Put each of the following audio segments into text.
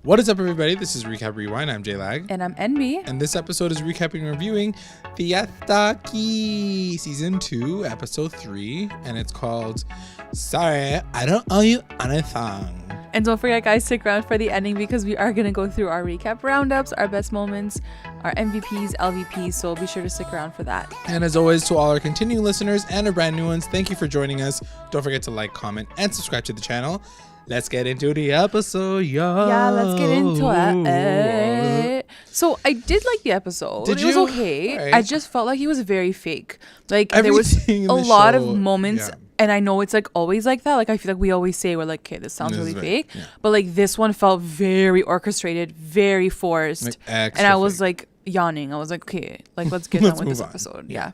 What is up, everybody? This is Recap Rewind. I'm J-Lag. And I'm NB. And this episode is recapping and reviewing Siesta Season 2, Episode 3. And it's called Sorry, I Don't Owe You Anything. And don't forget, guys, stick around for the ending because we are going to go through our recap roundups, our best moments, our MVPs, LVPs. So be sure to stick around for that. And as always, to all our continuing listeners and our brand new ones, thank you for joining us. Don't forget to like, comment, and subscribe to the channel. Let's get into the episode, yo. Yeah, let's get into it. So I did like the episode. It was okay. Right. I just felt like he was very fake. Like there was a lot of moments, and I know it's like always like that. Like I feel like we always say we're like, okay, this sounds really fake. Yeah. But like this one felt very orchestrated, very forced. Like and I was like yawning. I was like, okay, like let's get on with this episode. Yeah.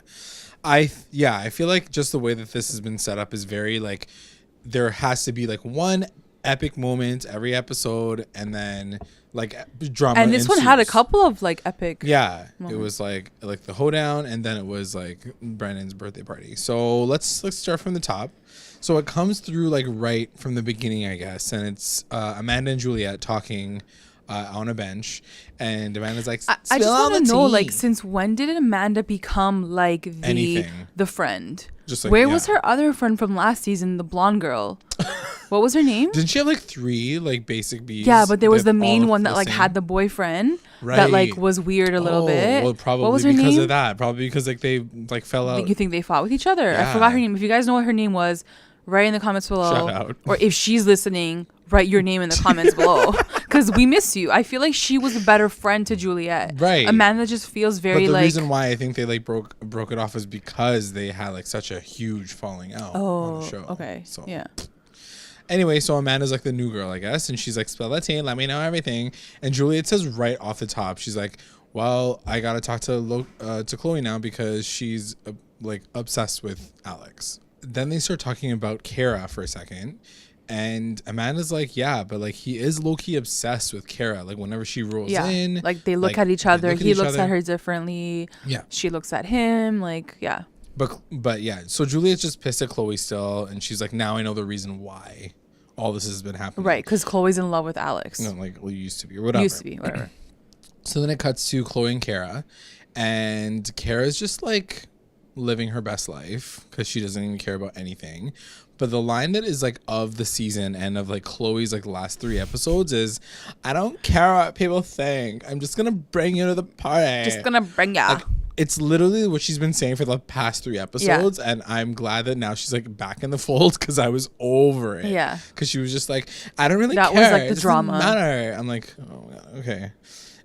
I feel like just the way that this has been set up is very like there has to be like one epic moment every episode and then like drama and this ensues. One had a couple of like epic moments. It was like the hoedown and then it was like Brandon's birthday party. So let's start from the top. So it comes through like right from the beginning, I guess, and it's Amanda and Juliette talking on a bench, and Amanda's like, I just want to know, like, since when did Amanda become like the friend? Just like, where was her other friend from last season, the blonde girl? What was her name? Didn't she have like 3 like basic bees? Yeah, but there was the main one that like had the boyfriend that like was weird a little bit. Well, probably what was her because name? Of that. Probably because like they like fell out. You think they fought with each other? Yeah. I forgot her name. If you guys know what her name was, write in the comments below. Shout out. Or if she's listening, write your name in the comments below. Because we miss you. I feel like she was a better friend to Juliette. Right. Amanda just feels very like. But the reason why I think they like broke it off is because they had like such a huge falling out on the show. Okay. So yeah. Anyway, so Amanda's like the new girl, I guess, and she's like, spill that tea, let me know everything. And Juliette says right off the top, she's like, well, I gotta talk to Chloe now because she's like obsessed with Alex. Then they start talking about Kara for a second. And Amanda's like, yeah, but like he is low-key obsessed with Kara. Like whenever she rolls in. Like they look at each other. He looks at her differently. Yeah. She looks at him. Like, yeah. But yeah. So Juliette's just pissed at Chloe still. And she's like, now I know the reason why all this has been happening. Right. Because Chloe's in love with Alex. No, like well, used to be or whatever. Whatever. So then it cuts to Chloe and Kara. And Kara's just like living her best life because she doesn't even care about anything. But the line that is like of the season and of like Chloe's like last 3 episodes is, I don't care what people think. I'm just gonna bring you to the party. Just gonna bring ya. Like, it's literally what she's been saying for the past 3 episodes, and I'm glad that now she's like back in the fold because I was over it. Yeah. Because she was just like, I don't really care. That was like the drama. Matter. I'm like, oh okay.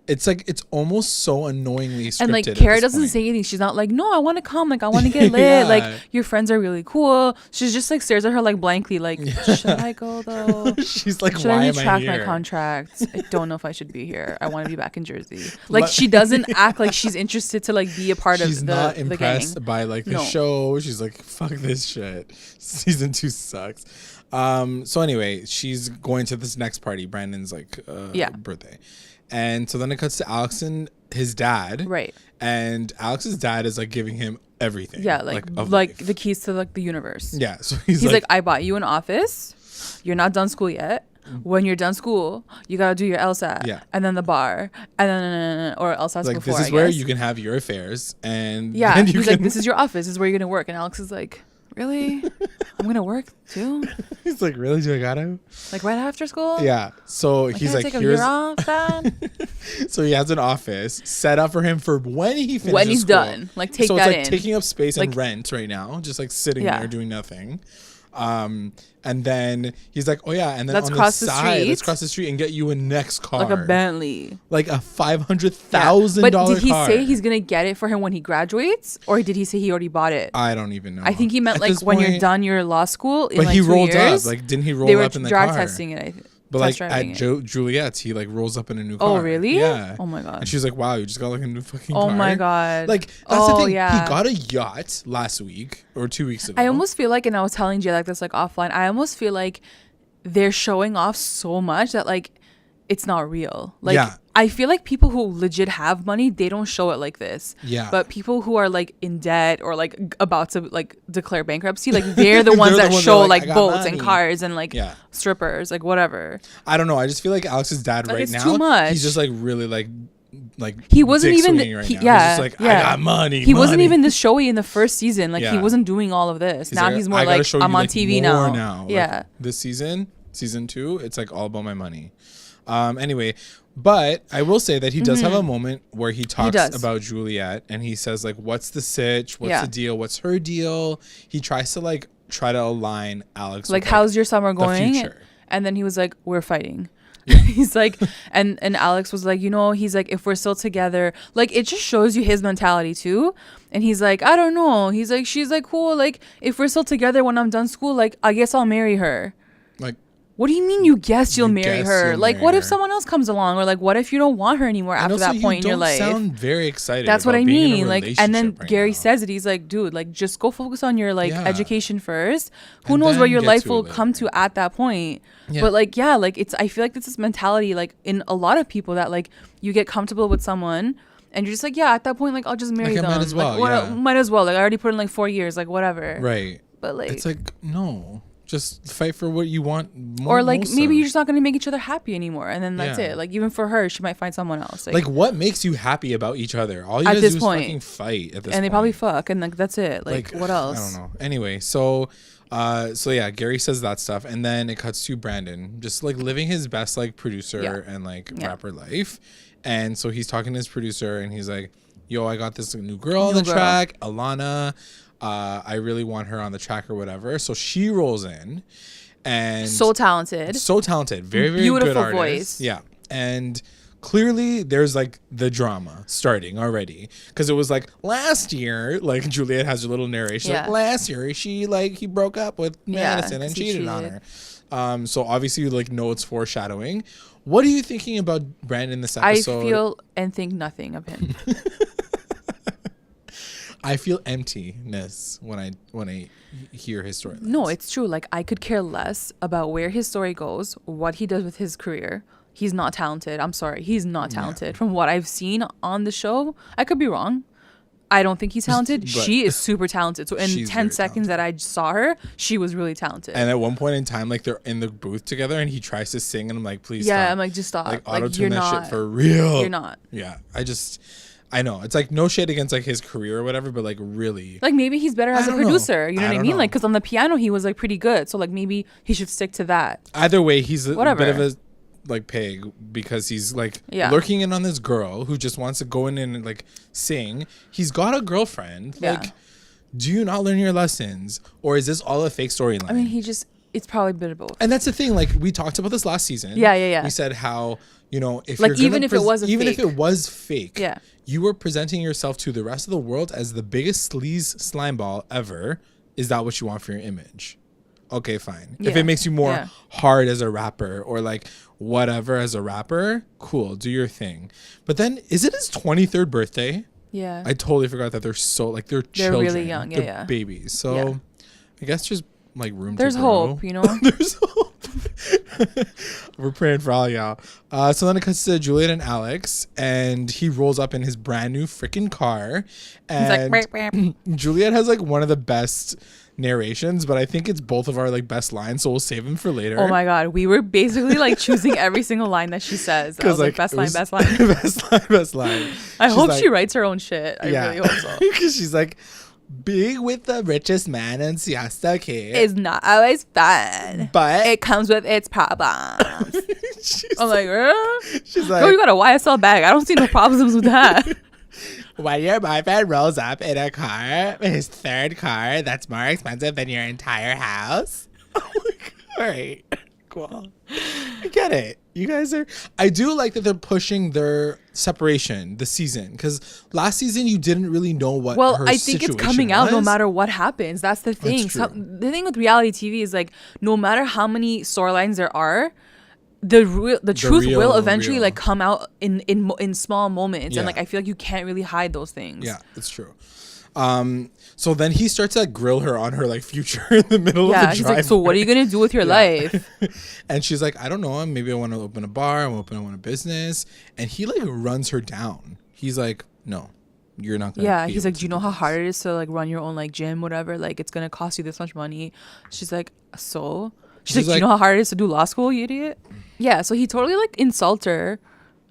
It's like it's almost so annoyingly scripted. And like Kara doesn't say anything. She's not like, no, I want to come. Like I want to get lit. Yeah. Like your friends are really cool. She's just like stares at her like blankly. Like should I go though? She's like, should I retract my contract? I don't know if I should be here. I want to be back in Jersey. Like she doesn't act like she's interested to like be a part of the gang. She's not impressed by like the show. She's like, fuck this shit. Season 2 sucks. So anyway, she's going to this next party. Brandon's like birthday. And so then it cuts to Alex and his dad. Right. And Alex's dad is like giving him everything. Yeah, like the keys to like the universe. Yeah. So he's like, I bought you an office. You're not done school yet. When you're done school, you gotta do your LSAT. Yeah. And then the bar. And then or LSAT's like, before. This is where you can have your affairs. And yeah. He's like, this is your office. This is where you're gonna work. And Alex is like, really? I'm gonna work too? He's like, really? Do I gotta? Like right after school? Yeah. So he's like, take here's a year off, Dad? So he has an office set up for him for when he finishes when he's school. Done. Like take so that in. So it's like taking up space and rent right now, just like sitting there doing nothing. And then he's like, oh yeah, and then let's on cross the side, street. Let's cross the street and get you a next car, like a Bentley, like a $500,000. But did he say he's gonna get it for him when he graduates, or did he say he already bought it? I don't even know. I think he meant like when you're done your law school. In but like he 2 rolled years, up. Like didn't he roll up in the car? Drag testing it. I think. But like at Juliette's, he like rolls up in a new car. Oh really? Yeah. Oh my god. And she's like, "Wow, you just got like a new fucking car." Oh my god. Like that's the thing. Yeah. He got a yacht last week or 2 weeks ago. I almost feel like, and I was telling Jay like this like offline. I almost feel like they're showing off so much that like it's not real. Like, I feel like people who legit have money, they don't show it like this. Yeah. But people who are like in debt or like about to like declare bankruptcy, like they're the ones that show like boats and cars and like strippers, like whatever. I don't know. I just feel like Alex's dad like right it's now, too much. he's just like really like he wasn't even right now. He's just like, I got money. He wasn't even this showy in the first season. Like he wasn't doing all of this. Now he's more like, I'm on TV now. Yeah. Like, this season 2, it's like all about my money. Anyway, but I will say that he does have a moment where he talks about Juliette and he says like, what's the sitch? What's the deal? What's her deal? He tries to try to align Alex like, with, how's your summer going? And then he was like, we're fighting. Yeah. He's like, and Alex was like, he's like, if we're still together, like, it just shows you his mentality too. And he's like, I don't know. He's like, she's like, cool. Like, if we're still together when I'm done school, like, I guess I'll marry her. Like, what do you mean you guess you'll marry her? Like, what if someone else comes along? Or like, what if you don't want her anymore after that point in your life? You sound very excited. That's what I mean. Like, and then Gary says it. He's like, dude, like, just go focus on your education first. Who knows where your life will come to at that point? Yeah. But like, I feel like this mentality, like in a lot of people that like you get comfortable with someone and you're just like, at that point, like, I'll just marry them. Might as well. Like, might as well. Like, I already put in like 4 years, like whatever. Right. But like, it's like, no. Just fight for what you want more, or like maybe you're just not going to make each other happy anymore, and then that's it. Like, even for her, she might find someone else. Like what makes you happy about each other? All you guys do is fucking fight at this point. And they probably fuck, and like that's it. Like what else? I don't know. Anyway, so Gary says that stuff, and then it cuts to Brandon just like living his best like producer and like rapper life. And so he's talking to his producer and he's like, yo, I got this new girl on the track, Alana. I really want her on the track or whatever. So she rolls in and so talented, very, very beautiful good artist. Voice. Yeah. And clearly there's like the drama starting already. Cause it was like last year, like Juliette has a little narration. Like last year he broke up with Madison and cheated on her. So obviously you like know it's foreshadowing. What are you thinking about Brandon this episode? I feel and think nothing of him. I feel emptiness when I hear his story. No, it's true. Like, I could care less about where his story goes, what he does with his career. He's not talented. I'm sorry. He's not talented. From what I've seen on the show, I could be wrong. I don't think he's talented. She is super talented. So in 10 seconds that I saw her, she was really talented. And at one point in time, like they're in the booth together and he tries to sing and I'm like, please stop. I'm like, just stop. Like auto-tune that shit for real. You're not. Yeah. I know it's like no shade against like his career or whatever, but like really, like maybe he's better as a producer. You know what I mean? Like, because on the piano he was like pretty good, so like maybe he should stick to that. Either way, he's a bit of a like pig because he's like lurking in on this girl who just wants to go in and like sing. He's got a girlfriend. Like, do you not learn your lessons, or is this all a fake storyline? I mean, it's probably a bit of both. And that's the thing. Like we talked about this last season. Yeah. We said how, if like even if it was fake, you were presenting yourself to the rest of the world as the biggest sleaze slimeball ever. Is that what you want for your image? Okay, fine. If it makes you more hard as a rapper or like whatever as a rapper, cool, do your thing. But then, is it his 23rd birthday? Yeah. I totally forgot that they're children. They're really young. They're babies. So I guess just like room There's to grow. hope, There's hope. We're praying for all y'all. So then it cuts to Juliette and Alex, and he rolls up in his brand new freaking car, and he's like, Juliette has like one of the best narrations, but I think it's both of our like best lines, so we'll save them for later. Oh my god, we were basically like choosing every single line that she says. I was like, best line. best line. I hope she writes her own shit. I really hope so. Because she's like, being with the richest man in Siesta is not always fun, but it comes with its problems. I'm like, she's like, girl, you got a YSL bag. I don't see no problems with that. When your boyfriend rolls up in a car, his third car, that's more expensive than your entire house. Oh my god! All right, cool. I get it. You guys are. I do like that they're pushing their separation this season, because last season you didn't really know what. Well, her I think it's coming out no matter what happens. That's the thing. The thing with reality TV is like, no matter how many storylines there are, the truth will eventually like come out in small moments, and like I feel like you can't really hide those things. Yeah, it's true. So then he starts to grill her on her like future in the middle of the driveway. He's like, so what are you gonna do with your life? And she's like, I don't know. Maybe I want to open a bar. I want a business. And he like runs her down. He's like, no, you're not gonna. Yeah, he's like, do you know how hard it is to like run your own like gym, whatever? Like it's gonna cost you this much money. She's like, so. She's like, do you know how hard it is to do law school, you idiot? Yeah, so he totally like insults her.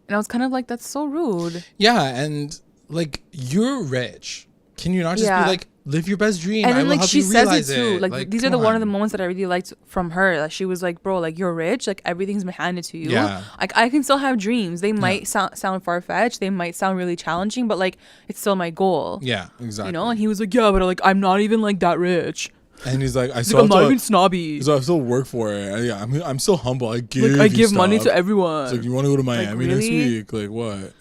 And I was kind of like, that's so rude. Yeah, and like, you're rich. Can you not just be like, live your best dream? And then, I will like, help she you says realize it too. Like these are the one of the moments that I really liked from her. Like, she was like, bro, like, you're rich. Like, everything's been handed to you. Yeah. Like, I can still have dreams. They might sound far-fetched. They might sound really challenging. But, like, it's still my goal. Yeah, exactly. You know? And he was like, yeah, but, like, I'm not even, like, that rich. And he's like, I'm not even snobby. So I still work for it. Yeah, I'm still humble. I give money to everyone. It's like, you want to go to Miami next week? Like, what?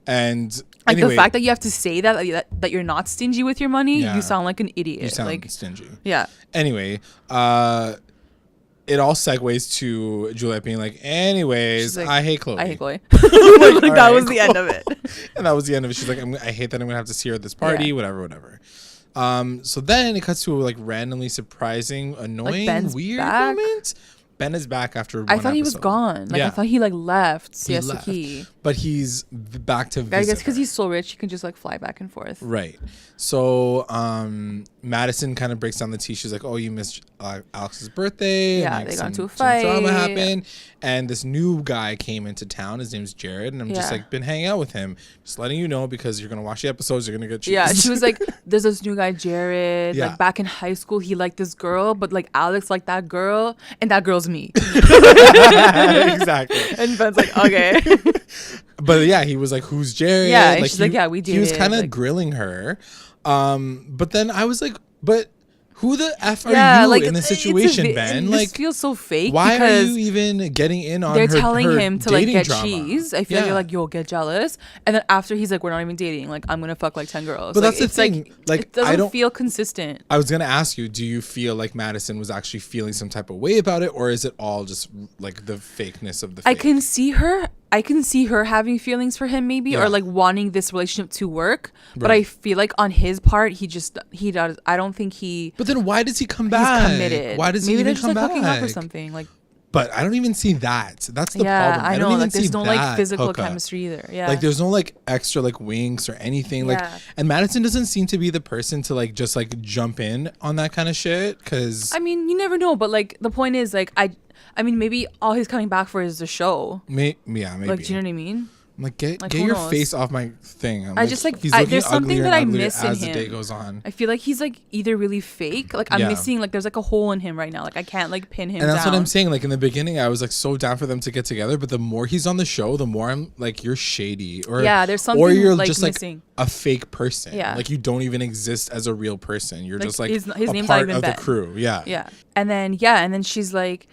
And like, anyway, the fact that you have to say that you're not stingy with your money, you sound like an idiot. You sound like stingy. Yeah. Anyway, it all segues to Juliette being like, anyways, like, I hate Chloe. Like, that was the end of it. And that was the end of it. She's like, I hate that I'm gonna have to see her at this party, whatever. So then it cuts to a like randomly surprising, annoying, like weird moment. Ben is back after one episode. He was gone. Like I thought he like left Siesta Key. But he's back to visit. I guess because he's so rich, he can just like fly back and forth. Right. So Madison kind of breaks down the tea. She's like, oh, you missed Alex's birthday. Yeah, and, like, they got into a fight. Some drama happened. And this new guy came into town. His name's Jared. And I'm just like, been hanging out with him. Just letting you know because you're going to watch the episodes. You're going to get cheese. Yeah, she was like, there's this new guy, Jared. Like back in high school, he liked this girl. But like Alex liked that girl. And that girl's me. Exactly. And Ben's like, okay. But yeah, he was like, who's Jared? Yeah, and like, she's like, yeah, we did. He was kind of like, grilling her. But then I was like, but who the F are you like, in this situation, Ben? Like, this feels so fake. Why are you even getting in on they're her telling her him to like get drama? cheese. I feel like you're like, you'll get jealous. And then after he's like, we're not even dating. Like, I'm going to fuck like 10 girls. But like, that's the thing. Like, it doesn't feel consistent. I was going to ask you, do you feel like Madison was actually feeling some type of way about it? Or is it all just like the fakeness of the fake? I can see her having feelings for him maybe or like wanting this relationship to work. But I feel like on his part, he does. I don't think he. But then why does he come back? He's committed. Why does he even come back? Hooking up or something like. But I don't even see that. That's the problem. I know. Don't even like, there's see no like physical chemistry either. Yeah. Like there's no like extra like winks or anything. Like, and Madison doesn't seem to be the person to like just like jump in on that kind of shit. Cause I mean, you never know. But like the point is like I mean, maybe all he's coming back for is the show. Maybe. Like, do you know what I mean? I'm like, get your face off my thing. I just like there's something that I miss in him. As the day goes on, I feel like he's like either really fake. Like I'm missing like there's like a hole in him right now. Like I can't like pin him down. And that's what I'm saying. Like in the beginning, I was like so down for them to get together, but the more he's on the show, the more I'm like, you're shady, or there's something, or you're like, just missing. Like a fake person. Yeah, like you don't even exist as a real person. You're like, just like his a name's part not even of Ben. the crew. Yeah. And then she's like,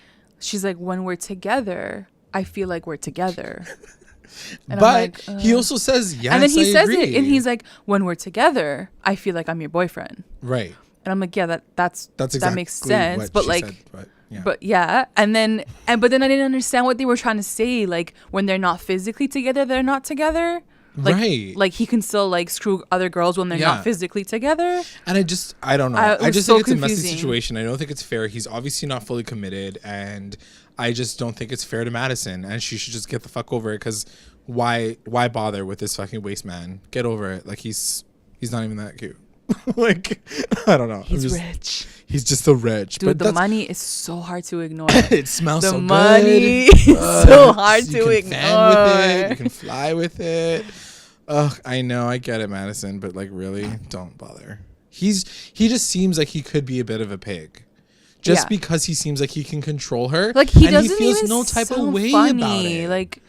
when we're together, I feel like we're together. And but like, he also says yes. And then he says agree. it, and he's like, when we're together, I feel like I'm your boyfriend. Right. And I'm like, yeah, that exactly makes sense. But like, said, but then I didn't understand what they were trying to say. Like when they're not physically together, they're not together. Like, right. Like he can still like screw other girls when they're not physically together. And I don't know. I just think it's a messy situation. I don't think it's fair. He's obviously not fully committed, and I just don't think it's fair to Madison, and she should just get the fuck over it. Because why bother with this fucking waste man? Get over it. Like he's not even that cute. Like I don't know. He's rich. He's just so rich. Dude, but the money is so hard to ignore. It smells so good. The money is so hard to ignore. You can fan with it. You can fly with it. Ugh, I know. I get it, Madison. But like, really, don't bother. He just seems like he could be a bit of a pig. Just because he seems like he can control her. Like he doesn't feels even no type of way funny. About it. Like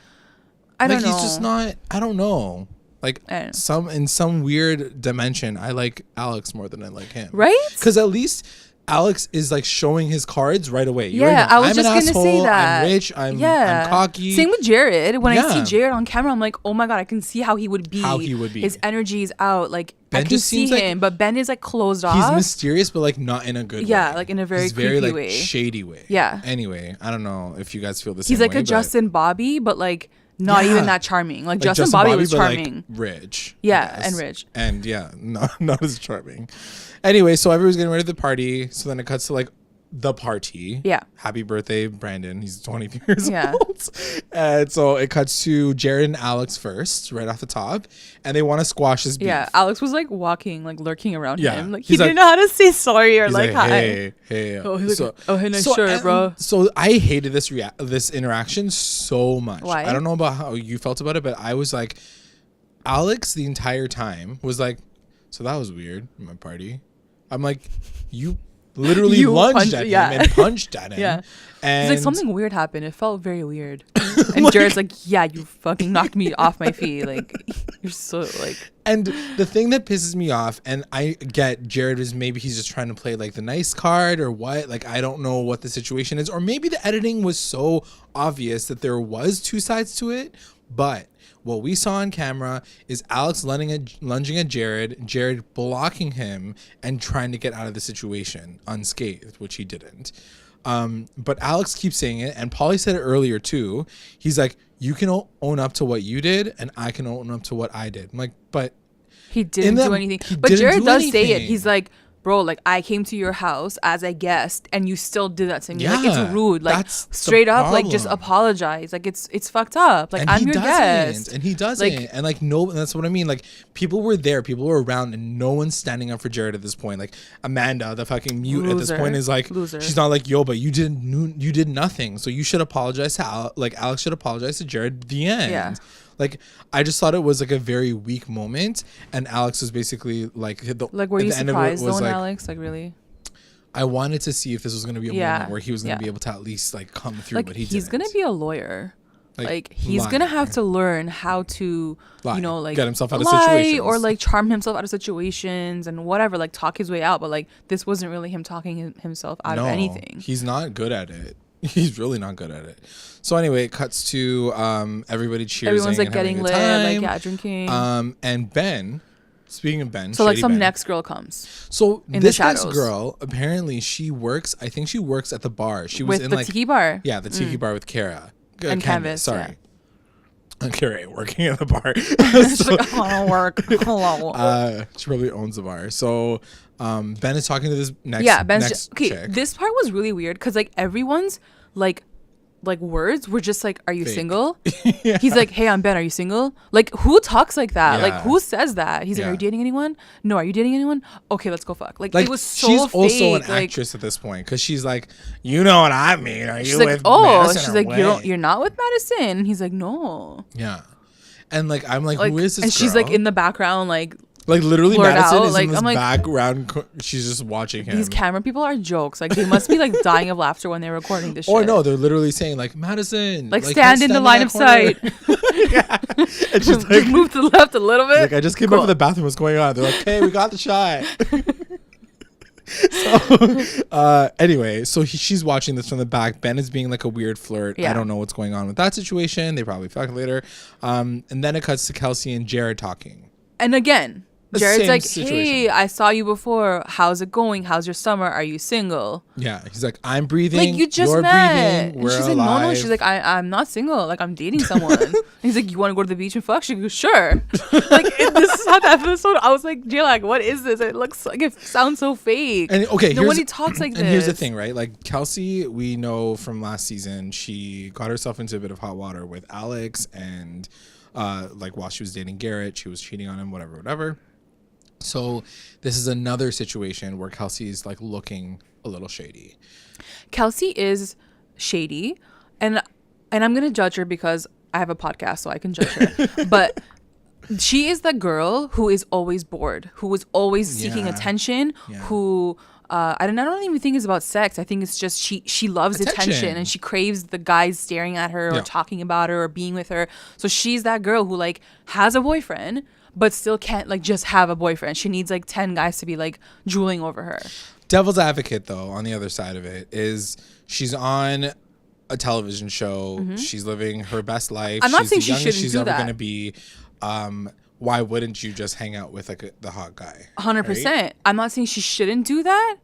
I don't know. He's just not. I don't know. Like in some weird dimension, I like Alex more than I like him. Right? Because at least Alex is like showing his cards right away. I was just gonna say that. I'm rich. I'm cocky. Same with Jared. When I see Jared on camera, I'm like, oh my god, I can see how he would be. His energy is out. Like Ben I can see him, but Ben is like closed off. He's mysterious, but like not in a good way. Yeah, like in a very creepy way. Shady way. Yeah. Anyway, I don't know if you guys feel the same way. He's like a Justin Bobby, but like not even that charming. Like Justin Bobby was charming. Like, rich. Yeah, and rich. And yeah, not as charming. Anyway, so everyone's getting ready for the party. So then it cuts to like the party. Yeah. Happy birthday, Brandon. He's 23 years old. And so it cuts to Jared and Alex first, right off the top. And they want to squash this beef. Yeah. Alex was like walking, like lurking around him. Like he didn't know how to say sorry or like hi. Hey. Oh, he's like, hey, nice shirt, bro. So I hated this interaction so much. Why? I don't know about how you felt about it, but I was like, Alex the entire time was like, so that was weird in my party. I'm like, you literally lunged at him and punched at him. Yeah. And he's like, something weird happened. It felt very weird. And Jared's like, yeah, you fucking knocked me off my feet. Like, you're so like. And the thing that pisses me off, and I get Jared is maybe he's just trying to play like the nice card or what. Like, I don't know what the situation is. Or maybe the editing was so obvious that there was two sides to it. But what we saw on camera is Alex lunging at Jared blocking him and trying to get out of the situation unscathed, which he didn't. But Alex keeps saying it, and Pauly said it earlier too. He's like, you can own up to what you did, and I can own up to what I did. I'm like, but he didn't do anything. But Jared does say it. He's like, bro, like I came to your house as a guest and you still did that to me. Yeah, like it's rude. Like straight up, like just apologize. Like it's fucked up. Like I'm your guest. And he doesn't. Like, and like no, that's what I mean. Like people were there, people were around, and no one's standing up for Jared at this point. Like Amanda, the fucking mute at this point, is like she's not like, yo, but you did nothing. So you should apologize to Alex should apologize to Jared at the end. Yeah. Like, I just thought it was like a very weak moment, and Alex was basically like, were you surprised though, Alex? Like, really? I wanted to see if this was going to be a moment where he was going to be able to at least like come through, like, but he didn't. He's going to be a lawyer. Like he's going to have to learn how to, you know, like get himself out of situations or like charm himself out of situations and whatever, like talk his way out. But like this wasn't really him talking himself out of anything. He's not good at it. He's really not good at it. So anyway, it cuts to everybody cheersing. Everyone's like and getting lit, time. like drinking. And Ben, speaking of Ben, so like some Ben, next girl comes. So this next girl, apparently she works. I think she works at the bar. She was in the like tiki bar. Yeah, the tiki bar with Kara and Canvas. Sorry. Yeah. And Kara ain't working at the bar. She's like, I don't work. Hello. She probably owns the bar. So Ben is talking to this next. Yeah, Ben's next okay. chick. This part was really weird because like everyone's like words were just like, are you fake. Single? Yeah. He's like, hey, I'm Ben, are you single? Like who talks like that? Yeah. Like who says that? He's like, are you dating anyone? No. Are you dating anyone? Okay, let's go fuck. Like it was so she's fake. also an actress at this point because she's like, you know what I mean? Are you like, with Madison? She's like, what? you're not with Madison. And he's like, no. Yeah. And like I'm like who is this and girl? she's like in the background like literally Madison out. is Like, in this I'm like, background. She's just watching him. These camera people are jokes. Like they must be like dying of laughter when they're recording this shit. Or no, they're literally saying like, Madison, like stand in the line of sight. Yeah. And she's like, just move to the left a little bit. Like, I just came up from the bathroom. What's going on? They're like, hey, we got the shot. So anyway, so she's watching this from the back. Ben is being like a weird flirt. I don't know what's going on with that situation. They probably fuck later. And then it cuts to Kelsey and Jared talking. And again, Jared's like, hey, I saw you before. How's it going? How's your summer? Are you single? Yeah. He's like, I'm breathing. Like, you just you're met. breathing. We're she's alive. like, no. She's like, I'm not single. Like, I'm dating someone. He's like, you want to go to the beach and fuck? She goes, sure. Like, this is how that episode, I was like, Jay, like, what is this? It looks like, it sounds so fake. And okay, nobody talks like this. And here's the thing, right? Like, Kelsey, we know from last season, she got herself into a bit of hot water with Alex. And like, while she was dating Garrett, she was cheating on him, whatever. So this is another situation where Kelsey's like looking a little shady. Kelsey is shady, and I'm gonna judge her because I have a podcast, so I can judge her. But she is the girl who is always bored, who is always seeking attention, who I don't even think it's about sex. I think it's just she loves attention and she craves the guys staring at her or talking about her or being with her. So she's that girl who like has a boyfriend but still can't like just have a boyfriend. She needs like 10 guys to be like drooling over her. Devil's advocate though, on the other side of it, is she's on a television show. Mm-hmm. She's living her best life. I'm not saying she's she shouldn't she's do ever that. Gonna be. Why wouldn't you just hang out with like the hot guy? 100%. Right? I'm not saying she shouldn't do that.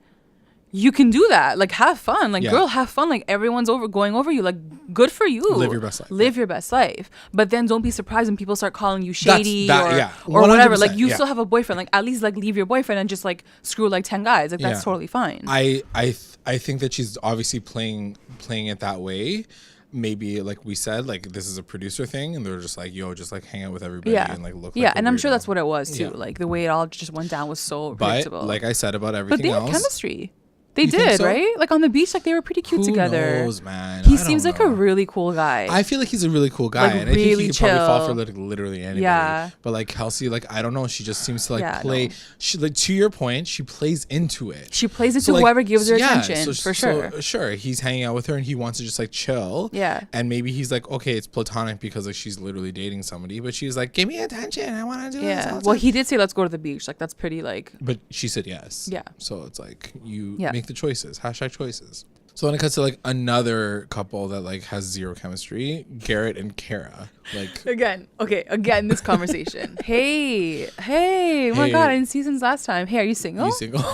you can do that. Like, have fun. Like, girl, have fun. Like, everyone's going over you. Like, good for you. Live your best life. Live your best life. But then don't be surprised when people start calling you shady or whatever. Like, you still have a boyfriend. Like, at least like leave your boyfriend and just like screw like 10 guys. Like, that's totally fine. I think that she's obviously playing it that way. Maybe like we said, like this is a producer thing, and they're just like, yo, just like hang out with everybody and like look. Yeah, like and I'm sure that's what it was too. Like the way it all just went down was so predictable. But like I said about everything else, but they had chemistry. They did, right? Like on the beach, like they were pretty cute together. Who knows, man? He seems like a really cool guy. I feel like he's a really cool guy, like, and really I think he could probably fall for like literally anybody. Yeah. But like Kelsey, like I don't know, she just seems to like play. No. She like to your point, she plays into it. She plays into whoever gives her attention for sure. So, sure, he's hanging out with her, and he wants to just like chill. Yeah. And maybe he's like, okay, it's platonic because like she's literally dating somebody, but she's like, give me attention, I want to do this. Yeah. Well, he did say let's go to the beach. Like that's pretty like. But she said yes. Yeah. So it's like you make the choices. #choices. So when it comes to like another couple that like has zero chemistry, Garrett and Kara, like again this conversation. hey, oh my god, I didn't see you since last time. Hey, are you single? You single?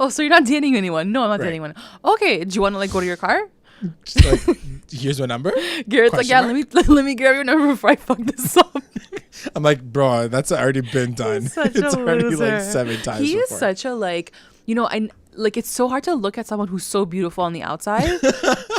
Oh, so you're not dating anyone? No, I'm not dating anyone. Okay, do you want to like go to your car? Just, like, here's my number. Garrett's like, yeah, let me grab your number before I fuck this up. I'm like, bro, that's already been done. It's already like 7 times. He is such a like, you know, it's so hard to look at someone who's so beautiful on the outside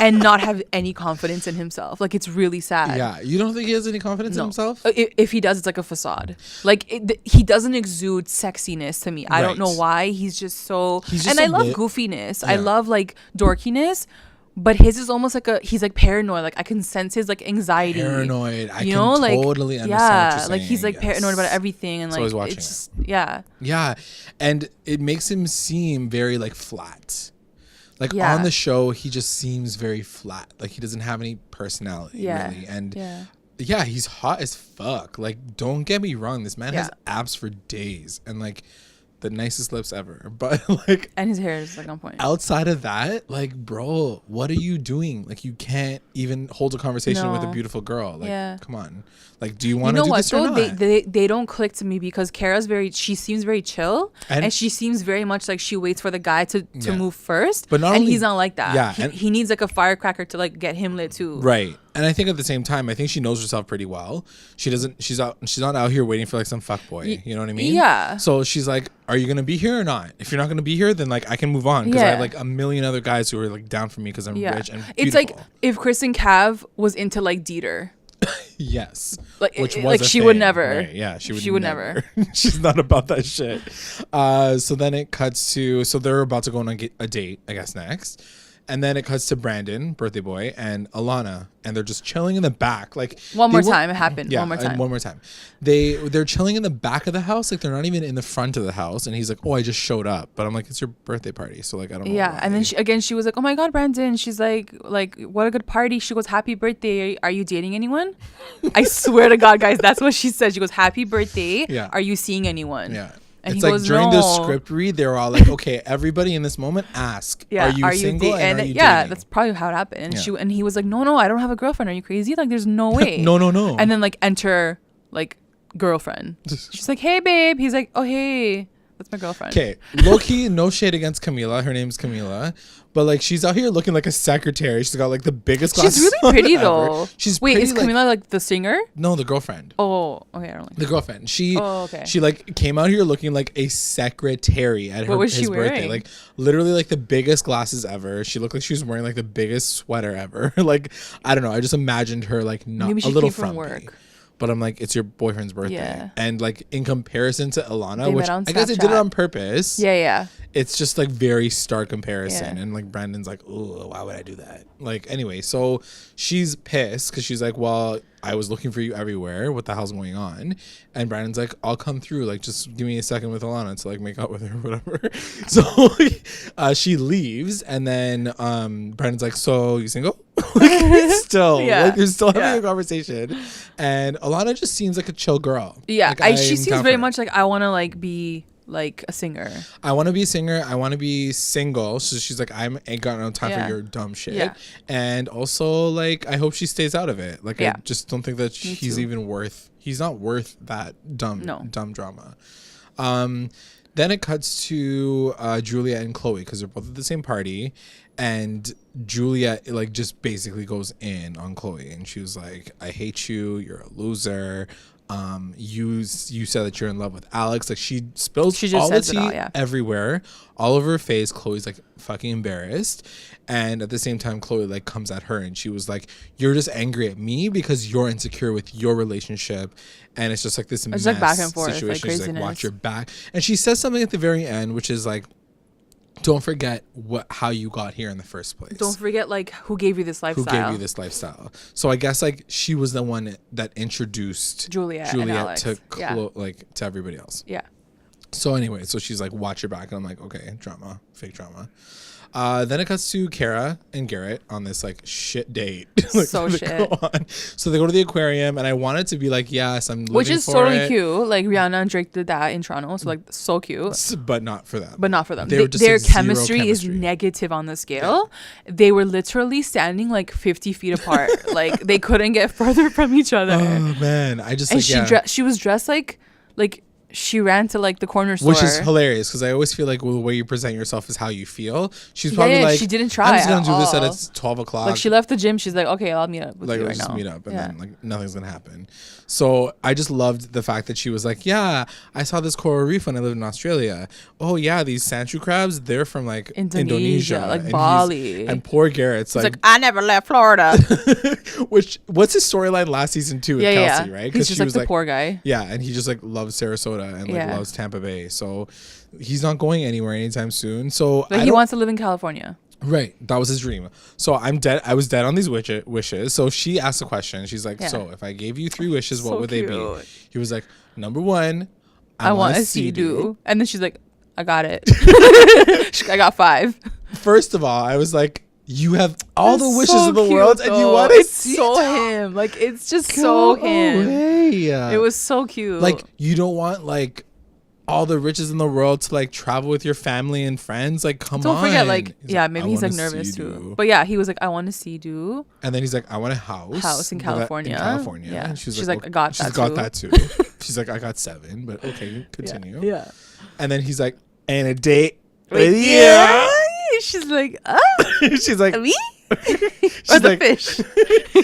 and not have any confidence in himself. Like, it's really sad. Yeah. You don't think he has any confidence in himself? If he does, it's like a facade. Like, he doesn't exude sexiness to me. I don't know why. He's just so... I love goofiness. Yeah. I love, like, dorkiness. But his is almost like he's like paranoid. Like I can sense his like anxiety. Paranoid. I can totally understand what you're saying. Like he's like paranoid about everything, and like it's just, yeah, and it makes him seem very like flat. Like on the show, he just seems very flat. Like he doesn't have any personality really, and he's hot as fuck. Like don't get me wrong, this man has abs for days, and like. The nicest lips ever, but like, and his hair is like on point. Outside of that, like, bro, what are you doing? Like, you can't even hold a conversation with a beautiful girl. Like, come on. Like, do you want to do this or not? They don't click to me because Kara's she seems very chill, and she seems very much like she waits for the guy to move first. But he's not like that. Yeah, he needs like a firecracker to like get him lit too. Right. And I think at the same time, I think she knows herself pretty well. She's not out here waiting for like some fuckboy. You know what I mean? Yeah. So she's like, are you going to be here or not? If you're not going to be here, then like I can move on. Because I have like a million other guys who are like down for me because I'm rich and beautiful. It's like if Chris and Cav was into like Dieter. Yes. Like, which was like she would never. Right. Yeah, she would never. She's not about that shit. So then it cuts to, so they're about to go on a date, I guess, next. And then it cuts to Brandon, birthday boy, and Alana, and they're just chilling in the back. Like one more time, it happened. Yeah, one more time. They're chilling in the back of the house, like they're not even in the front of the house. And he's like, "Oh, I just showed up," but I'm like, "It's your birthday party, so like I don't know." Yeah, and then she was like, "Oh my god, Brandon!" She's like, "What a good party!" She goes, "Happy birthday! Are you dating anyone?" I swear to God, guys, that's what she said. She goes, "Happy birthday! Yeah. Are you seeing anyone?" Yeah. And it's like during the script read, they're all like, okay, everybody in this moment ask, are you single and are you dating? That's probably how it happened. And he was like, no, I don't have a girlfriend. Are you crazy? Like, there's no way. No. And then like enter like girlfriend. She's like, hey, babe. He's like, oh, hey. That's my girlfriend. Okay, low-key, no shade against Camila. Her name's Camila. But, like, she's out here looking like a secretary. She's got, like, the biggest glasses. She's really pretty, though. Wait, is Camila, like, the singer? No, the girlfriend. Oh, okay. I don't like the girlfriend. She, like, came out here looking like a secretary at his birthday. Like, literally, like, the biggest glasses ever. She looked like she was wearing, like, the biggest sweater ever. Like, I don't know. I just imagined her, like, not a little frumpy. Work. But I'm like, it's your boyfriend's birthday. Yeah. And like in comparison to Alana, which I guess they did it on purpose. Yeah. It's just like very stark comparison. Yeah. And like Brandon's like, oh, why would I do that? Like, anyway, so she's pissed because she's like, well, I was looking for you everywhere. What the hell's going on? And Brandon's like, I'll come through. Like, just give me a second with Alana to like make out with her or whatever. So she leaves, and then Brandon's like, so you single? Like, still, like you're still having a conversation. And Alana just seems like a chill girl. Yeah, like, she seems very much like I want to like be like a singer. I want to be a singer. I want to be single. So she's like, I ain't got no time for your dumb shit. Yeah. And also, like, I hope she stays out of it. Like, I just don't think that he's not worth that dumb drama. Then it cuts to Juliette and Chloe because they're both at the same party, and Juliette like just basically goes in on Chloe, and she was like, "I hate you. You're a loser. You said that you're in love with Alex." Like she spills all the tea everywhere, all over her face. Chloe's like fucking embarrassed, and at the same time, Chloe like comes at her, and she was like, "You're just angry at me because you're insecure with your relationship." And it's just like this mess like back and forth, situation. like She's like, "Watch your back," and she says something at the very end, which is like, don't forget how you got here in the first place. Don't forget like who gave you this lifestyle. Who gave you this lifestyle. So I guess like she was the one that introduced Juliette and Alex. to to everybody else. Yeah. So anyway, so she's like, watch your back. And I'm like, okay, drama, fake drama. Then it cuts to Kara and Garrett on this like shit date. Like, so shit. So they go to the aquarium, and I wanted to be like, yes, I'm living which is for totally it. Cute. Like Rihanna and Drake did that in Toronto, so like so cute. But not for them. Their chemistry is negative on the scale. Yeah. They were literally standing like 50 feet apart. Like they couldn't get further from each other. Oh man, I just and she was dressed like. She ran to like the corner store, which is hilarious because I always feel like the way you present yourself is how you feel. She's probably like, she didn't try. I'm just gonna do this at 12 o'clock. Like she left the gym. She's like, okay, I'll meet up with you right now. Meet up, and then like nothing's gonna happen. So I just loved the fact that she was like, yeah, I saw this coral reef when I lived in Australia. Oh yeah, these sandshrew crabs, they're from like Indonesia, like and Bali. And poor Garrett's like, I never left Florida. What's his storyline last season too with Kelsey, right? Because she was like the poor guy. Yeah, and he just like loves Sarasota and like loves Tampa Bay, so he's not going anywhere anytime soon. So but he wants to live in California. Right, that was his dream. So I was dead on these wishes. So she asked a question. She's like, so if I gave you 3 wishes, what would they be? He was like, number 1, I want a sea-doo. And then she's like, I got it. I got 5. First of all, I was like, you have all the wishes in the world, and you want to see him. Like it's just so him. It was so cute. Like you don't want like all the riches in the world to like travel with your family and friends. Like come on. Don't forget, like maybe he's like nervous too. But yeah, he was like, I want to see you. And then he's like, I want a house in California. Yeah. And she's like, I got that too. She's like, I got 7, but okay, continue. Yeah. And then he's like, and a date with you. She's like, she's like, me? Or the like, fish?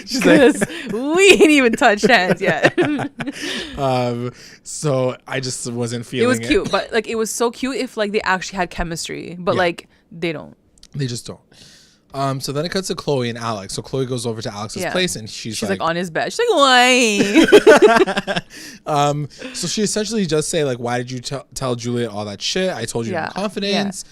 She's like, we ain't even touched hands yet. So I just wasn't feeling it. Was cute, but like it was so cute if like they actually had chemistry, but like they don't. They just don't. So then it cuts to Chloe and Alex. So Chloe goes over to Alex's place, and she's like on his bed. She's like, why? So she essentially just say like, why did you tell Juliette all that shit? I told you in confidence.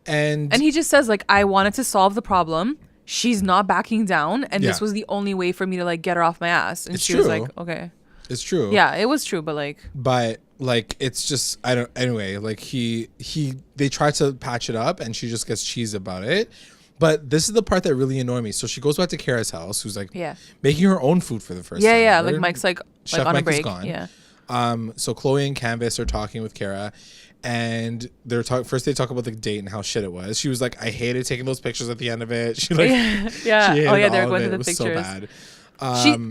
And he just says like, I wanted to solve the problem. She's not backing down, and this was the only way for me to like get her off my ass. And she was like, okay, it's true. Yeah, it was true, but like it's just anyway, like they try to patch it up, and she just gets cheesed about it. But this is the part that really annoyed me. So she goes back to Kara's house, who's like making her own food for the first time. Yeah, like Mike's like Chef on Mike a break. Is gone. Yeah. So Chloe and Canvas are talking with Kara, and they're first they talk about the date and how shit it was. She was like, I hated taking those pictures at the end of it. She like they were going through the pictures. So bad.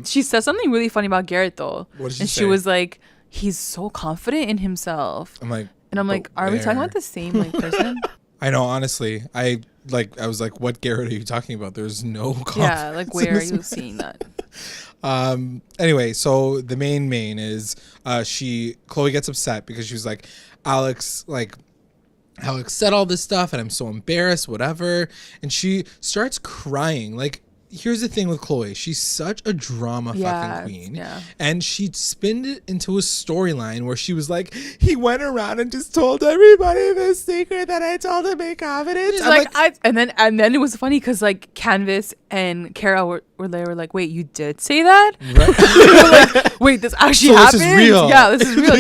She said something really funny about Garrett though. What did she say? She was like, he's so confident in himself. I'm like, are we talking about the same like person? I know, honestly. I was like, what Garrett are you talking about? There's no confidence. Yeah, like where are you seeing that? Anyway, so the main is Chloe gets upset because she was like, Alex said all this stuff and I'm so embarrassed, whatever. And she starts crying. Like, here's the thing with Chloe. She's such a drama fucking queen. Yeah. And she spinned it into a storyline where she was like, he went around and just told everybody the secret that I told him in confidence. And then it was funny because like Canvas and Kara were like, wait, you did say that? Right. Like, wait, this actually happened? This is real. Yeah, this is real.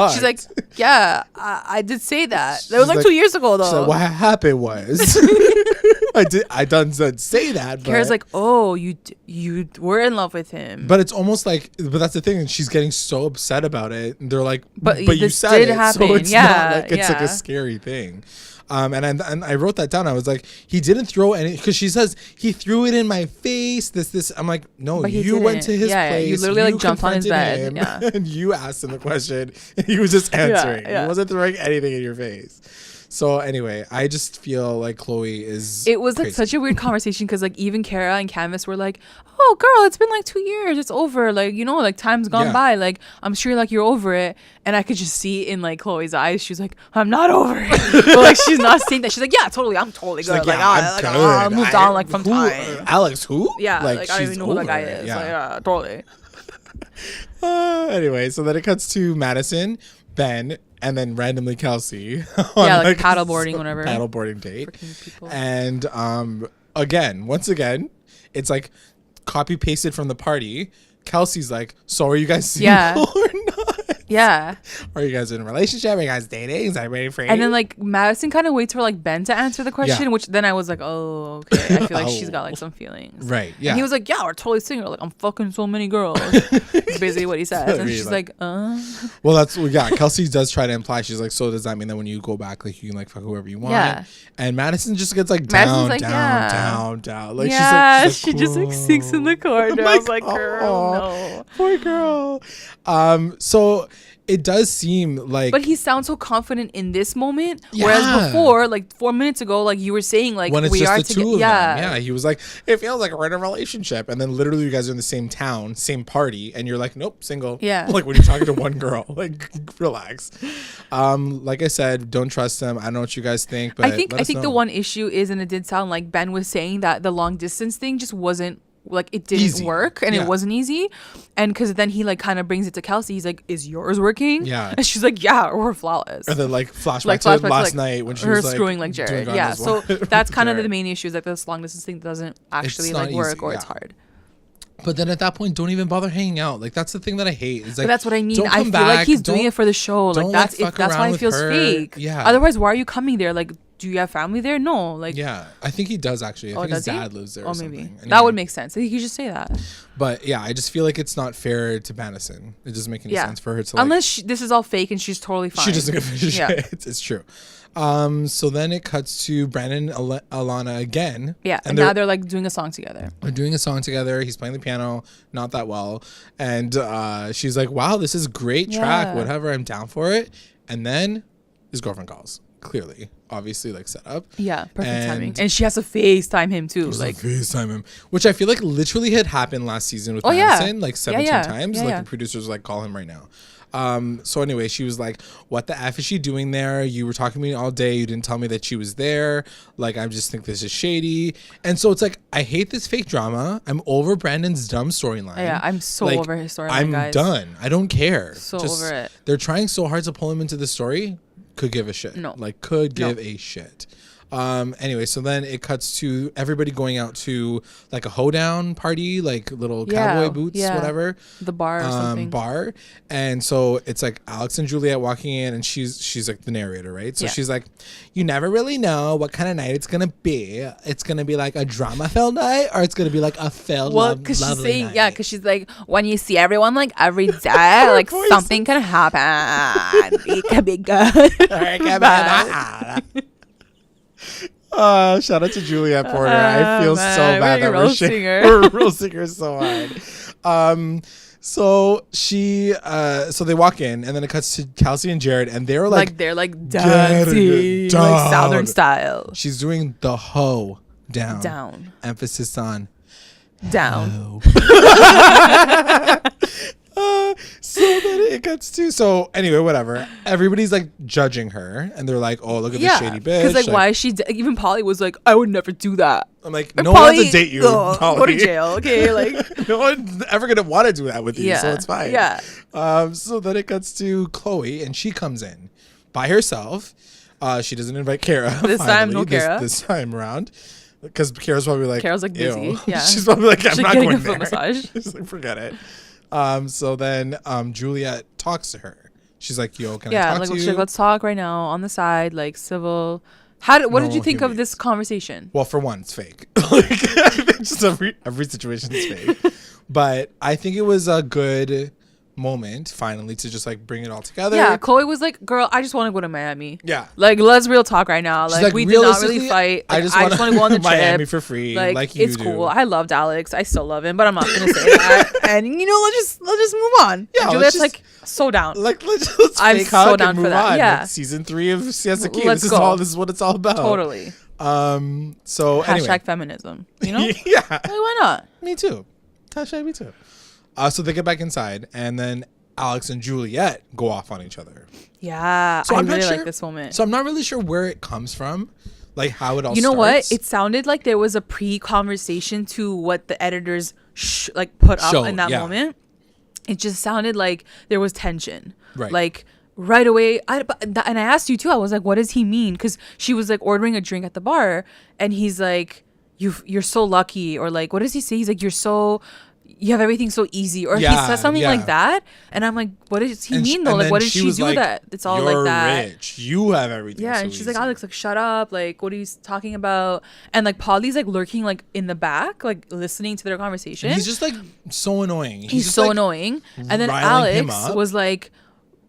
She's like, yeah, I did say that. That was like 2 years ago though. So what happened was I done say that. But Kara's like, oh, you were in love with him. But it's almost like, but that's the thing. And she's getting so upset about it. And they're like, but you said it. Happen. So it's not like it's like a scary thing. And I wrote that down. I was like, he didn't throw any, because she says he threw it in my face. This. I'm like, no, you went to his place. You literally like jumped on his bed. And you asked him the question, and he was just answering. He wasn't throwing anything in your face. So anyway, I just feel like Chloe is. It was like such a weird conversation because like even Kara and Canvas were like, "Oh, girl, it's been like 2 years. It's over. Like like time's gone by. Like I'm sure like you're over it." And I could just see in like Chloe's eyes, she's like, "I'm not over it." But like she's not saying that. She's like, "Yeah, totally. I'm totally good. Like, I moved on like from time." Alex, who? Yeah, like I don't even know who that guy is. Yeah, totally. Anyway, so then it cuts to Madison, Ben, and then randomly Kelsey on like paddleboarding, whatever paddleboarding date. And once again, it's like copy pasted from the party. Kelsey's like, "So are you guys single or not? Yeah. Are you guys in a relationship? Are you guys dating? Is that ready for you?" And then like Madison kind of waits for like Ben to answer the question, which then I was like, "Oh, okay." I feel like she's got like some feelings, right? Yeah. And he was like, "Yeah, we're totally single. Like I'm fucking so many girls." That's basically what he says, and she's like, Well, Kelsey does try to imply, she's like, "So does that mean that when you go back, like you can like fuck whoever you want?" Yeah. And Madison just gets like down. Like, Like she just like sinks in the corner. I was like, "Girl, no, poor girl." So it does seem like, but he sounds so confident in this moment, whereas before, like 4 minutes ago, like you were saying, like when it's we just are the two of them. Yeah, he was like, "It feels like we're in a relationship," and then literally you guys are in the same town, same party, and you're like, "Nope, single." Yeah, like when you're talking to one girl, like relax. Like I said, don't trust them. I don't know what you guys think, but I think the one issue is, and it did sound like Ben was saying that the long distance thing just wasn't. Like it didn't work, and it wasn't easy, and because then he like kind of brings it to Kelsey. He's like, "Is yours working?" Yeah, and she's like, "Yeah, we're flawless." And then like flashback to last night when she was like screwing like Jared. Yeah, so that's kind of the main issue is like this long distance thing doesn't actually like work, or it's hard. But then at that point, don't even bother hanging out. Like that's the thing that I hate. Is like, but that's what I mean. I feel like he's doing it for the show. Like that's why it feels fake. Yeah. Otherwise, why are you coming there? Like, do you have family there? No. Like. Yeah, I think he does actually. I think his dad lives there. Maybe anyway. That would make sense. I think you just say that. But yeah, I just feel like it's not fair to Madison. It doesn't make any sense for her to. Unless this is all fake and she's totally fine. She doesn't give a shit. It's true. So then it cuts to Brandon and Alana again. Yeah, and now they're like doing a song together. They're doing a song together. He's playing the piano, not that well. And she's like, "Wow, this is a great track. Whatever, I'm down for it." And then his girlfriend calls. Clearly, obviously, like set up. Yeah, perfect timing. And she has to FaceTime him too. Like FaceTime him, which I feel like literally had happened last season with Madison, like 17 times. Like the producers like, "Call him right now." So anyway, she was like, "What the F is she doing there? You were talking to me all day. You didn't tell me that she was there. Like, I just think this is shady." And so it's like, I hate this fake drama. I'm over Brandon's dumb storyline. Yeah, I'm so over his storyline, I'm done. I don't care. So over it. They're trying so hard to pull him into the story. Could give a shit. No. Like, could give a shit. Anyway, so then it cuts to everybody going out to like a hoedown party, like little cowboy boots, whatever. The bar or something. Bar. And so it's like Alex and Juliette walking in, and she's like the narrator, right? So she's like, "You never really know what kind of night it's gonna be. It's gonna be like a drama-filled night, or it's gonna be like a filled because she's saying night. Because she's like, when you see everyone like every day, like something can happen. It can be good. Or it can be bad. Shout out to Juliette Porter. I feel so bad that we're roasting her so hard. So they walk in, and then it cuts to Kelsey and Jared, and they're like dancing, like Southern style. She's doing the hoe down. Emphasis on down. So then it cuts to, so anyway, whatever. Everybody's like judging her, and they're like, "Oh, look at this shady bitch." Because like, why is she? Even Polly was like, "I would never do that." I'm like, no one wants to date you, Polly. Go to jail, okay? Like, no one's ever gonna want to do that with you, so it's fine. Yeah. So then it cuts to Chloe, and she comes in by herself. She doesn't invite Kara. This time, no Kara. This time around. Because Kara's probably like, busy. Ew. Yeah. She's probably like, I'm not going there. Massage. She's like, forget it. So then Juliette talks to her. She's like, "Yo, can I talk to you?" Like, let's talk right now on the side, like civil, What did you think of this conversation? Well, for one, it's fake. Like, I think just every situation is fake. But I think it was a good moment finally to just like bring it all together. Yeah, Chloe was like, girl, I just want to go to Miami. Yeah, like let's real talk right now. Like we did not really fight. Like, I just want to go on the trip. Miami for free. Like you it's do. Cool. I loved Alex. I still love him, but I'm not gonna say that. And let's just move on. Yeah, Juliette's like so down. Like let's I'm so down for that. On. Yeah, like, season 3 of Siesta. This is what it's all about. Totally. So anyway. #feminism. You know. Yeah. Like, why not? Me too. Me too. So they get back inside, and then Alex and Juliette go off on each other. Yeah, so I really like this moment. So I'm not really sure where it comes from, like how it all. You know starts. what? It sounded like there was a pre-conversation to what the editors put up in that moment. It just sounded like there was tension. Right. Like right away, and I asked you too. I was like, "What does he mean?" Because she was like ordering a drink at the bar, and he's like, "You're so lucky," or like, what does he say? He's like, you have everything so easy, or he says something like that, and I'm like, what does he mean though? Like, what did she do like, that it's all like that? You're rich, you have everything. Yeah, so and she's easy. Like, Alex, like, shut up, like, what are you talking about? And like, Polly's like lurking like in the back, like listening to their conversation. And he's just like so annoying. He's so annoying. And then Alex was like,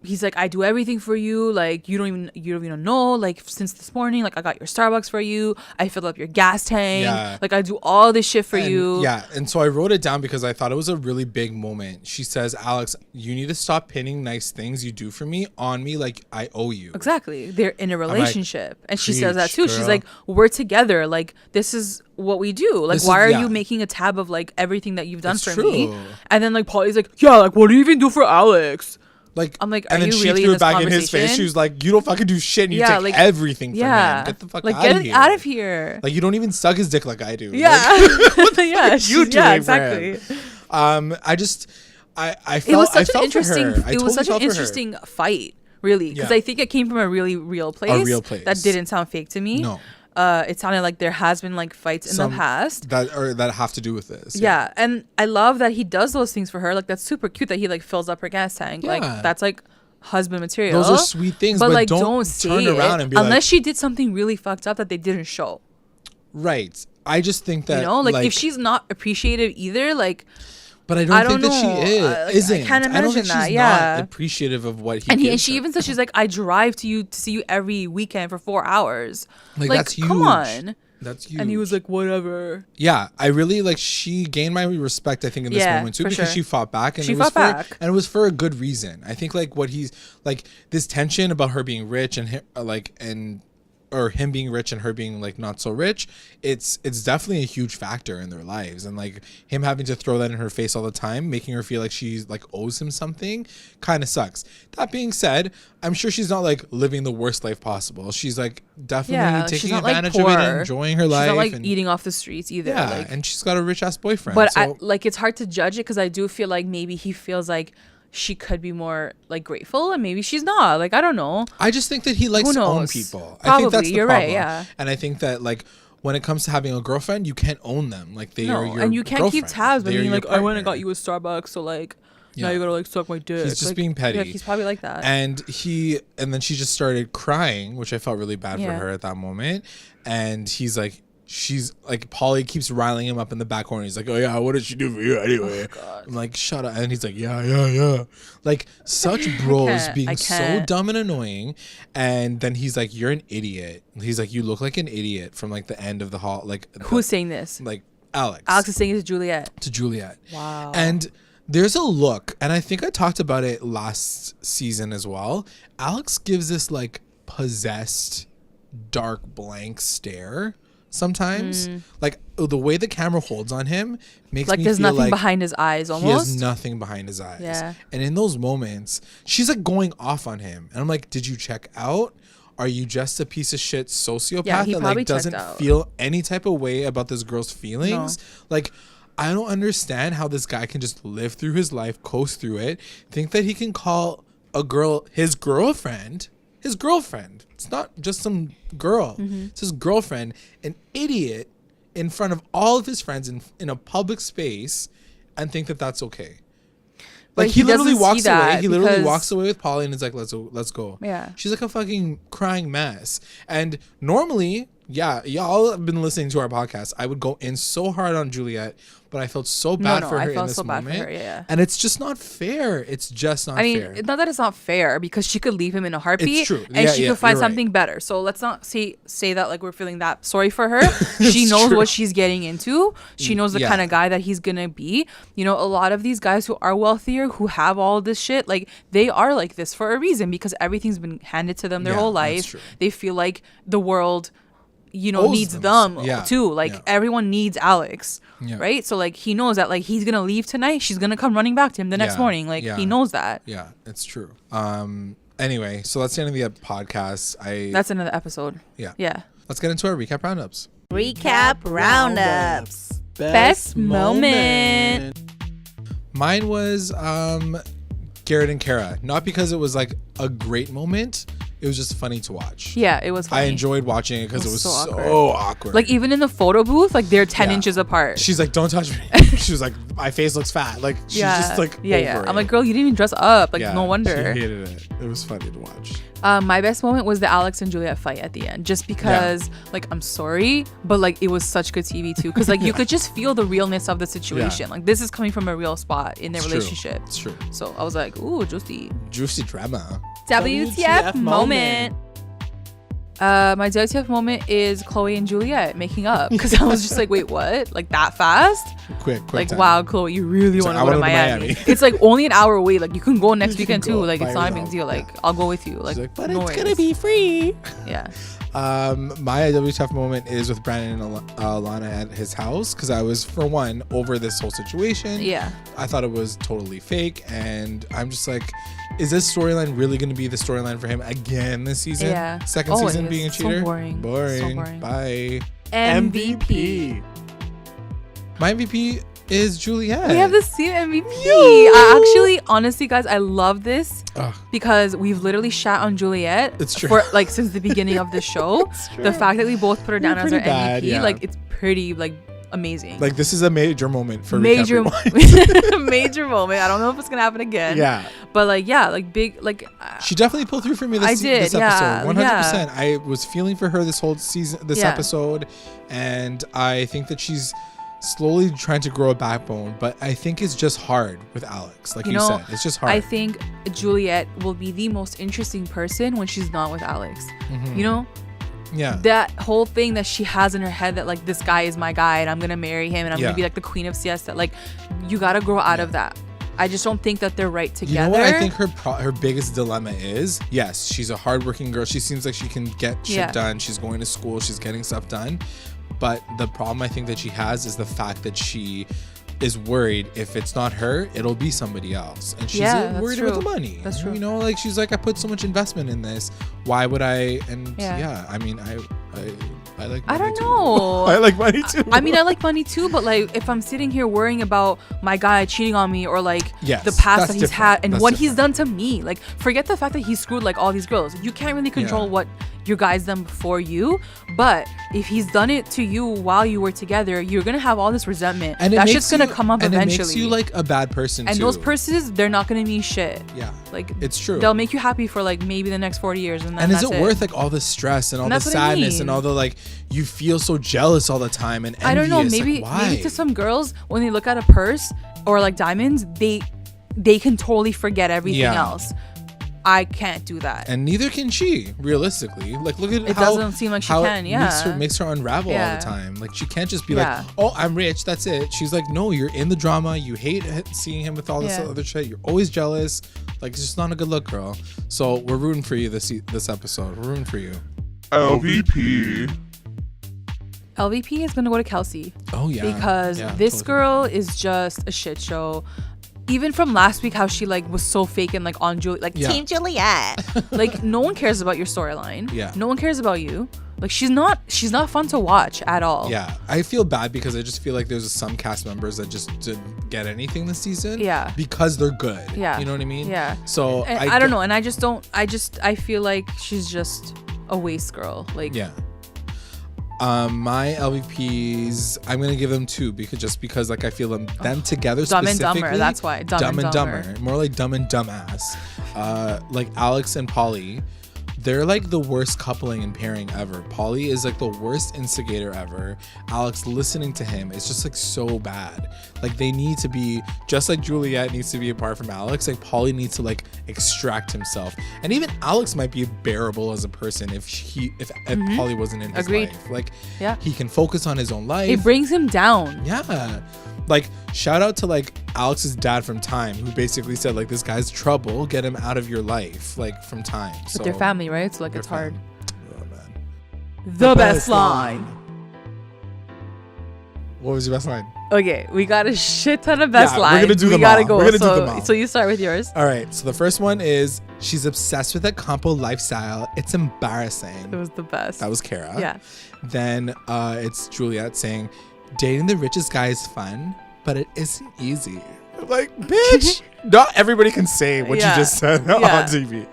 he's like, I do everything for you. Like, you don't even know. Like, since this morning, like, I got your Starbucks for you. I filled up your gas tank. Yeah. Like, I do all this shit for you. Yeah. And so I wrote it down because I thought it was a really big moment. She says, Alex, you need to stop pinning nice things you do for me on me like I owe you. Exactly. They're in a relationship. Like, and she says that too. Girl. She's like, we're together. Like, this is what we do. Like, why are you making a tab of like everything that you've done for me? And then like Polly's like, yeah, like, what do you even do for Alex? Like, I'm like, and then she threw it back in his face. She was like, "You don't fucking do shit. And you take like, everything from him. Get the fuck out of here. Get out of here. Like, you don't even suck his dick like I do. Yeah, like, what the fuck are you doing exactly. For him? I felt. It was such an interesting fight, really, because I think it came from a really real place. A real place that didn't sound fake to me. No. It sounded like there has been like fights in the past that have to do with this. Yeah, and I love that he does those things for her. Like, that's super cute that he like fills up her gas tank. Yeah. Like, that's like husband material. Those are sweet things, but like don't turn around and be unless she did something really fucked up that they didn't show. Right. I just think that, like if she's not appreciative either, like. But I don't think that she isn't. I can't imagine I don't think that. She's not appreciative of what he. And she even says, she's like, I drive to see you every weekend for 4 hours. Like that's huge. Come on. That's huge. And he was like, whatever. Yeah, I really like. She gained my respect, I think, in this moment too, because she fought back, and it was for a good reason. I think like what he's like, this tension about her being rich and him, or him being rich and her being like not so rich, it's definitely a huge factor in their lives, and like him having to throw that in her face all the time, making her feel like she's like owes him something, kind of sucks. That being said, I'm sure she's not like living the worst life possible. She's like definitely taking advantage of it, and enjoying her life. She's not like eating off the streets either. Yeah, like, and she's got a rich ass boyfriend. But it's hard to judge it, because I do feel like maybe he feels like she could be more like grateful, and maybe she's not. Like, I don't know. I just think that he likes to own people. Probably. I think that's the You're problem. Right, yeah. And I think that like when it comes to having a girlfriend, you can't own them. Like they are your and you can't keep tabs. I mean, like, partner. I went and got you a Starbucks, so like now you gotta like suck my dick. He's just being petty. Like, he's probably like that. And then she just started crying, which I felt really bad for her at that moment. And she's like, Polly keeps riling him up in the back corner. He's like, oh yeah, what did she do for you anyway? Oh, I'm like, shut up. And he's like, yeah. Like, such bros being so dumb and annoying. And then he's like, you're an idiot. He's like, you look like an idiot from like the end of the hall. Like, who's saying this? Like Alex. Alex is saying it to Juliette. Wow. And there's a look, and I think I talked about it last season as well. Alex gives this like possessed, dark, blank stare sometimes. Like the way the camera holds on him makes like me there's feel nothing like behind his eyes. Almost he has nothing behind his eyes. Yeah. And in those moments, she's like going off on him, and I'm like, did you check out? Are you just a piece of shit sociopath that like doesn't feel any type of way about this girl's feelings? No. Like, I don't understand how this guy can just live through his life, coast through it, think that he can call a girl his girlfriend. It's not just some girl. It's his girlfriend, an idiot in front of all of his friends in a public space, and think that that's okay. Like he literally walks away. He literally walks away with Polly and is like, let's go. Yeah. She's like a fucking crying mess. And normally, yeah, y'all have been listening to our podcast. I would go in so hard on Juliette, but I felt so bad for her in this moment. Yeah. And it's just not fair. It's just not fair. It's not that it's not fair, because she could leave him in a heartbeat. It's true. And she could find something better. So let's not say that like we're feeling that sorry for her. She knows what she's getting into. She knows the kind of guy that he's gonna be. You know, a lot of these guys who are wealthier, who have all this shit, like they are like this for a reason, because everything's been handed to them their whole life. They feel like the world, you know, needs them too. Like everyone needs Alex, right? So like he knows that like he's gonna leave tonight, she's gonna come running back to him the next morning. Like he knows that. Yeah, it's true. Anyway, so that's the end of the podcast. That's another episode. Yeah. Let's get into our recap roundups. Recap roundups. Best moment. Mine was Garrett and Kara. Not because it was like a great moment. It was just funny to watch. Yeah, it was funny. I enjoyed watching it because it was so awkward. Like even in the photo booth, like they're 10 inches apart. She's like, don't touch me. She was like, my face looks fat. Like she's just like over it. I'm like, girl, you didn't even dress up. Like no wonder. She hated it. It was funny to watch. My best moment was the Alex and Juliette fight at the end, just because like I'm sorry, but like it was such good TV too, because like you could just feel the realness of the situation. Like this is coming from a real spot in their relationship. It's true. So I was like, ooh, juicy drama. WTF moment. My WTF moment is Chloe and Juliette making up, because I was just like, wait, what? Like that fast? Quick like time. Wow, Chloe, you really want to go to Miami. It's like only an hour away. Like you can go next weekend too. Like it's not a big deal. Like I'll go with you. Like but it's gonna be free. Yeah. My WTF moment is with Brandon and Alana at his house, because I was, for one, over this whole situation. Yeah. I thought it was totally fake, and I'm just like, is this storyline really going to be the storyline for him again this season? Yeah. Second season being a cheater? So boring. Boring. So boring. Bye. MVP. My MVP is Juliette. We have the same MVP. I actually, honestly, guys, I love this because we've literally shat on Juliette for like since the beginning of the show. The fact that we both put her down as our MVP, like it's pretty like amazing. Like this is a major moment for major moment. I don't know if it's gonna happen again. Yeah. But like like big like. She definitely pulled through for me this episode. 100%. I was feeling for her this whole season, this episode, and I think that she's slowly trying to grow a backbone, but I think it's just hard with Alex. Like you said, it's just hard. I think Juliette will be the most interesting person when she's not with Alex. You know? Yeah. That whole thing that she has in her head that like this guy is my guy and I'm gonna marry him and I'm gonna be like the queen of Siesta. Like you gotta grow out of that. I just don't think that they're right together. You know what I think her biggest dilemma is? Yes, she's a hardworking girl. She seems like she can get shit done. She's going to school. She's getting stuff done. But the problem I think that she has is the fact that she is worried if it's not her, it'll be somebody else. And she's worried about the money. That's true. You know, like she's like, I put so much investment in this. Why would I? And I mean, I like money I don't know. I like money too. I mean, I like money too, but like if I'm sitting here worrying about my guy cheating on me or like the past that he's had and what he's done to me, like forget the fact that he screwed like all these girls. You can't really control what your guy's done before you, but if he's done it to you while you were together, you're gonna have all this resentment. And that's just gonna come up eventually. And it makes you like a bad person and those purses, they're not gonna mean shit. Yeah, like it's true. They'll make you happy for like maybe the next 40 years, and then is it worth like all the stress and all the sadness and all the like you feel so jealous all the time and envious? I don't know, maybe to some girls when they look at a purse or like diamonds, they can totally forget everything else. I can't do that, and neither can she. Realistically, like look at it. Doesn't seem like she can. Makes her unravel all the time. Like she can't just be like, oh, I'm rich, that's it. She's like, no, you're in the drama. You hate seeing him with all this other shit. You're always jealous. Like it's just not a good look, girl. So we're rooting for you this episode. We're rooting for you. LVP is gonna go to Kelsey. Oh yeah, because this girl is just a shit show. Even from last week, how she like was so fake and like on Juliette, like Team Juliette. Like no one cares about your storyline. Yeah. No one cares about you. Like she's not fun to watch at all. Yeah. I feel bad because I just feel like there's some cast members that just didn't get anything this season. Yeah. Because they're good. Yeah. You know what I mean? Yeah. So I don't know, and I feel like she's just a waste girl. Like My LVPs, I'm gonna give them 2 because like I feel them together Dumb specifically. and Dumber. That's why. Dumb and Dumber. More like Dumb and Dumbass. Like Alex and Polly. They're like the worst coupling and pairing ever. Polly is like the worst instigator ever. Alex listening to him is just like so bad. Like they need to be, just like Juliette needs to be apart from Alex, like Polly needs to like extract himself. And even Alex might be bearable as a person if Polly wasn't in his life. Like he can focus on his own life. It brings him down. Yeah. Like shout out to like Alex's dad from Time, who basically said like, this guy's trouble, get him out of your life, like from Time. But they're family, right? So like it's hard. Oh man. The best line. What was your best line? Okay, we got a shit ton of best lines. We're gonna do them all. Go. We're gonna do them all. So you start with yours. All right. So the first one is, she's obsessed with that compo lifestyle. It's embarrassing. It was the best. That was Kara. Yeah. Then it's Juliette saying, dating the richest guy is fun, but it isn't easy. Like, bitch, not everybody can say what you just said on TV.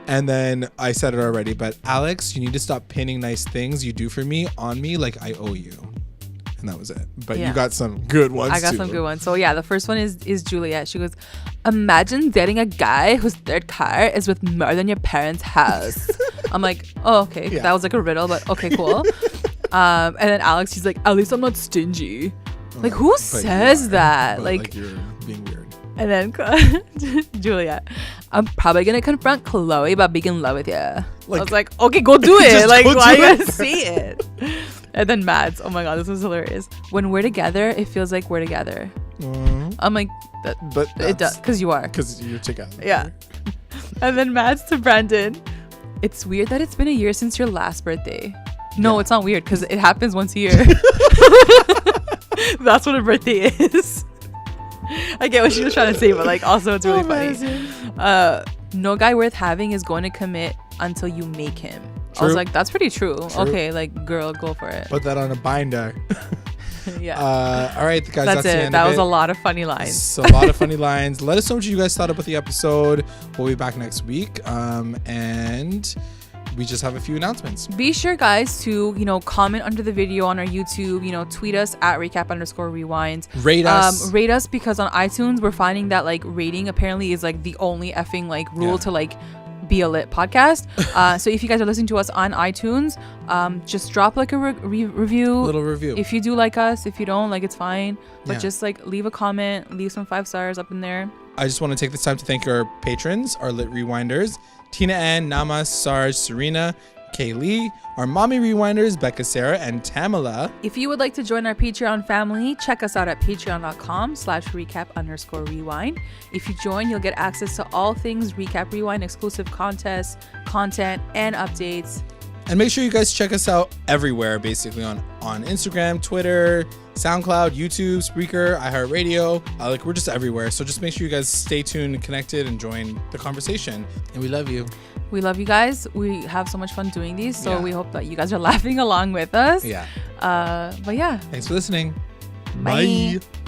And then I said it already, but Alex, you need to stop pinning nice things you do for me on me like I owe you. And that was it. But you got some good ones. I got some good ones. So yeah, the first one is Juliette. She goes, imagine dating a guy whose third car is with more than your parents' house. I'm like, oh, okay. Yeah. That was like a riddle, but okay, cool. And then Alex, she's like, at least I'm not stingy. Like, who says that? Like you're being weird. And then Juliette, I'm probably gonna confront Chloe about being in love with you. Like, I was like, okay, go do it. Like, why you gotta see it? And then Mads, oh my god, this was hilarious. When we're together, it feels like we're together. I'm like, but it does, because you are. Because you're together. Yeah. And then Mads to Brandon, it's weird that it's been a year since your last birthday. No, it's not weird because it happens once a year. That's what a birthday is. I get what she was trying to say, but like also it's really funny. No guy worth having is going to commit until you make him. True. I was like, that's pretty true. Okay, like girl, go for it. Put that on a binder. Yeah. All right, guys. That's the it. end That of was it. a lot of funny lines. It's a lot of funny lines. Let us know what you guys thought about the episode. We'll be back next week. And we just have a few announcements. Be sure, guys, to comment under the video on our YouTube. Tweet us at recap_rewind. Rate us. Rate us, because on iTunes we're finding that like rating apparently is like the only effing like rule to like be a lit podcast. So if you guys are listening to us on iTunes, just drop like a review. Little review. If you do like us, if you don't, like it's fine. But just like leave a comment, leave some 5 stars up in there. I just want to take this time to thank our patrons, our lit rewinders, Tina Ann, Nama, Sarge, Serena, Kaylee, our mommy rewinders, Becca, Sarah, and Tamala. If you would like to join our Patreon family, check us out at patreon.com/recap_rewind. If you join, you'll get access to all things Recap Rewind, exclusive contests, content, and updates. And make sure you guys check us out everywhere, basically on Instagram, Twitter, SoundCloud, YouTube, Spreaker, iHeartRadio. Like we're just everywhere. So just make sure you guys stay tuned, connected, and join the conversation. And we love you. We love you guys. We have so much fun doing these. So we hope that you guys are laughing along with us. Yeah. But yeah. Thanks for listening. Bye. Bye.